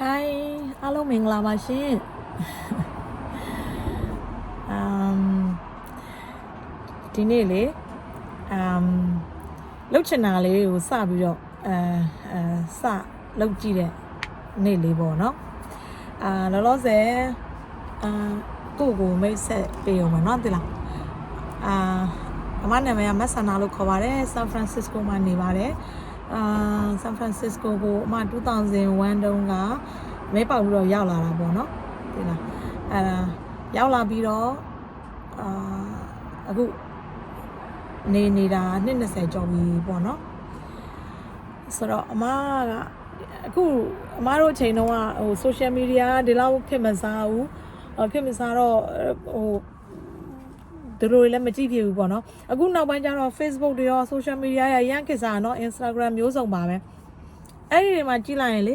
Hi အားလုံးမင်္ဂလာပါရှင်ဒီနေ့လေလှုပ်ချင်တာလေးကိုစပြီးတော့စလှုပ်ကြည့်တဲ့နေ့လေးပေါ့နော်လောလောဆယ်ကိုမိတ်ဆက်ပေးအောင်ပါနော်သိလားအမနာမည်ကမက်ဆန္ဒလို့ခေါ်ပါတယ်ဆန်ဖရန်စစ္စကိုမှာနေပါတယ်ဆန်ဖရန်စစ္စကိုကိုအမ2001တုန်းကမဲပေါက်ပြီးတော့ရောက်လာတာပေါ့နော်သိလားရောက်လာပြီးတော့အခုနေတာနှစ်20ကျော်ပြီပေါ့နော်ဆိုတော့အမကအခုအမတို့အချိန်တုန်းကဟို social media ဒီလောက်ခေတ်မစားဘူးခေတ်မစားတော့ဟိုတို့လည်းမကြည့်ပြဘူးပေါ့နော်အခုနောက်ပိုင်းကျတော့ Facebook တွေရော social media ရရန်ခေတ်စားနော် Instagram မျိုးစုံပါပဲအဲ့ဒီတွေမှာကြည့်လိုက်ရင်လေ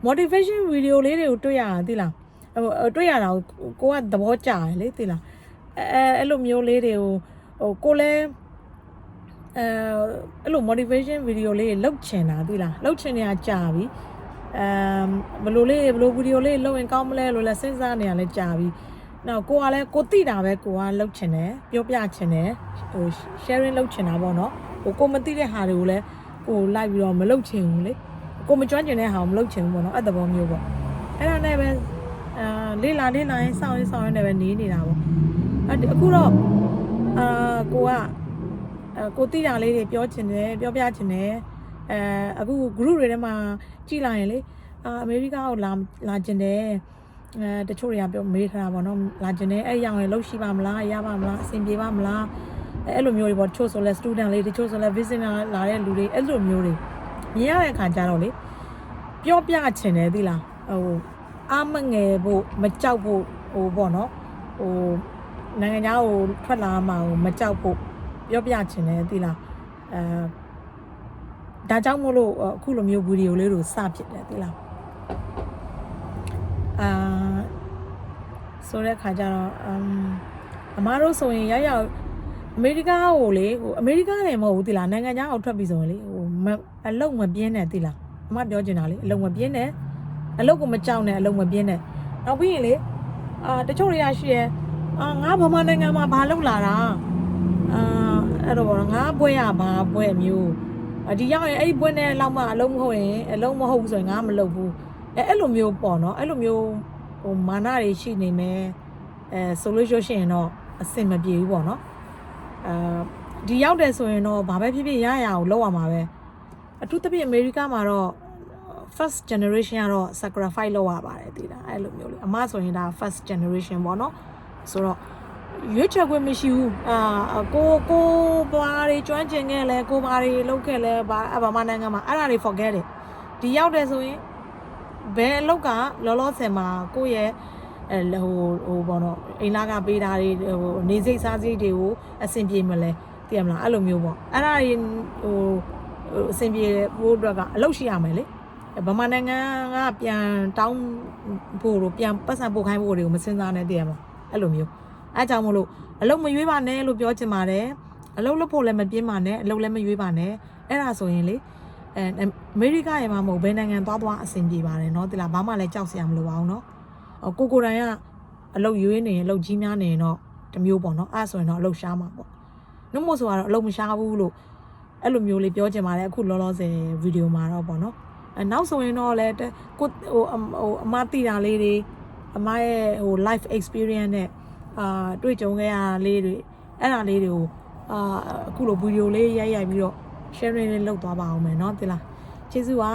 motivation video လေးတွေကိုတွေ့ရတာသိလားဟိုတွေ့ရတာကိုကသဘောကျတယ်လေသိလားအဲ့လိုမျိုးလေးတွေကိုဟိုကိုလည်းအဲ့လို motivation video လေးတွေလုပ်ချင်တာသိလားလုပ်ချင်နေတာကြာပြီဘယ်လို video လေးလုပ်ရင်ကောင်းမလဲလို့လဲစဉ်းစားနေရလဲကြာပြီနောက်ကိုကလည်းကိုသိတာပဲကိုကလုပ်ချင်တယ်ပြောပြချင်တယ်ဟို sharing လုပ်ချင်တာပေါ့နော်ဟိုကိုမသိတဲ့ဟာတွေကိုလည်းကိုလိုက်ပြီးတော့မလုပ်ချင်ဘူးလေကိုမကျွမ်းကျင်တဲ့ဟာကိုမလုပ်ချင်ဘူးပေါ့နော်အဲ့သဘောမျိုးပေါ့အဲ့ဒါနဲ့ပဲလေးလာရင်စောင့်ရင်နဲ့ပဲနေနေတာပေါ့အခုတော့ကိုသိတာလေးတွေပြောချင်တယ်ပြောပြချင်တယ်အခု group တွေထဲမှာကြည့်လိုက်ရင်လေအမေရိကကိုလာကျင်တယ်တချို့တွေကပြောမေးထားတာပေါ့နော်လာကျင်တယ်အဲ့ရောက်ရင်လှုပ်ရှိပါမလားရပါမလားအဆင်ပြေပါမလားအဲ့လိုမျိုးတွေပေါ့တချို့ဆိုလဲ student လေးတချို့ဆိုလဲ visitor လာတဲ့လူတွေအဲ့လိုမျိုးတွေမြင်ရတဲ့အခါကျတော့လေပြောပြချင်တယ်သိလားဟိုအားမငယ်ဖို့မကြောက်ဖို့ဟိုပေါ့နော်ဟိုနိုင်ငံခြားကိုထွက်လာမှကိုမကြောက်ဖို့ပြောပြချင်တယ်သိလားဒါကြောင့်မို့လို့အခုလိုမျိုးဗီဒီယိုလေးတို့စဖြစ်တယ်သိလားဆိုတဲ့ခါကျတော့အမားတို့ဆိုရင်ရောက်အမေရိကကိုလေဟိုအမေရိကလည်းမဟုတ်ဘူးသိလားနိုင်ငံခြားကိုထွက်ပြီးဆိုရင်လေဟိုအလုံမပြင်းနဲ့သိလားအမပြောချင်တာလေအလုံမပြင်းနဲ့အလုံကိုမကြောက်နဲ့အလုံမပြင်းနဲ့နောက်ပြီးရင်လေတချို့တွေကရှိရဲငါဗမာနိုင်ငံမှာဘာလုပ်လာတာအဲ့တော့ငါဘွဲရဘာဘွဲမျိုးဒီရောက်ရင်အဲ့ဒီဘွဲနဲ့လောက်မှအလုံးမဟုတ်ရင်အလုံးမဟုတ်ဘူးဆိုရင်ငါမလုပ်ဘူးအဲ့လိုမျိုးပေါ့နော်အဲ့လိုမျိုးဟိုမာနတွေရှိနေမယ်ဆိုလို့ရှိရင်တော့အဆင်မပြေဘူးပေါ့နော်ဒီရောက်တယ်ဆိုရင်တော့ဘာပဲဖြစ်ဖြစ်ရအောင်လုပ်ရမှာပဲအထူးသဖြင့်အမေရိကမှာတော့ first generation ကတော့ sacrifice လုပ်ရပါတယ်သိလားအဲ့လိုမျိုးလေအမဆိုရင်ဒါ first generation ပေါ့နော်ဆိုတော့ရွေးချယ်ခွင့်မရှိဘူးကိုဘာတွေကျွမ်းကျင်ခဲ့လဲကိုဘာတွေလုပ်ခဲ့လဲဘာမှနိုင်ငံမှာအဲ့ဒါတွေ forget တယ်ဒီရောက်တယ်ဆိုရင်ဘယ်အလုပ်ကလောလောဆယ်မှာကိုယ့်ရဲ့ဟိုပေါ့နော်အိမ်လာကပေးတာတွေဟိုနေစိတ်စားစိတ်တွေကိုအဆင်ပြေမလဲသိရမလားအဲ့လိုမျိုးပေါ့အဲ့ဒါတွေဟိုအဆင်ပြေဖို့အတွက်ကအလုပ်ရှိရမယ်လေဗမာနိုင်ငံကပြန်တောင်းဖို့လို့ပြန်ပတ်စံပို့ခိုင်းဖို့တွေကိုမစင်စားနဲ့သိရမလားအဲ့လိုမျိုးအဲ့ကြောင့်မလို့အလုပ်မရွေးပါနဲ့လို့ပြောချင်ပါတယ်အလုပ်လုပ်ဖို့လည်းမပြင်းပါနဲ့အလုပ်လည်းမရွေးပါနဲ့အဲ့ဒါဆိုရင်လေအမေရိကရဲ့မှာမဟုတ်ဘယ်နိုင်ငံသွားအဆင်ပြေပါတယ်เนาะတိလားဘာမှလည်းကြောက်စရာမလိုပါဘူးเนาะကိုတိုင်ကအလုပ်ရွေးနေရင်အလုပ်ကြီးများနေရင်တော့တမျိုးပေါ့เนาะအဲ့ဆိုရင်တော့အလုပ်ရှားမှာပေါ့နှုတ်မို့ဆိုတော့အလုပ်မရှားဘူးလို့အဲ့လိုမျိုးလေးပြောချင်ပါတယ်အခုလောလောဆယ်ဗီဒီယိုမှာတော့ပေါ့เนาะနောက်ဆိုရင်တော့လည်းကိုဟိုအမသိတာလေးတွေအမရဲ့ဟို life experience နဲ့တွေ့ကြုံခဲ့ရတာလေးတွေအဲ့ဒါလေးတွေကိုအခုလိုဗီဒီယိုလေးရိုက်ပြီးတော့ sharing လေးလုပ်သွားပါအောင်မယ်เนาะသိလားကျေးဇူးပါ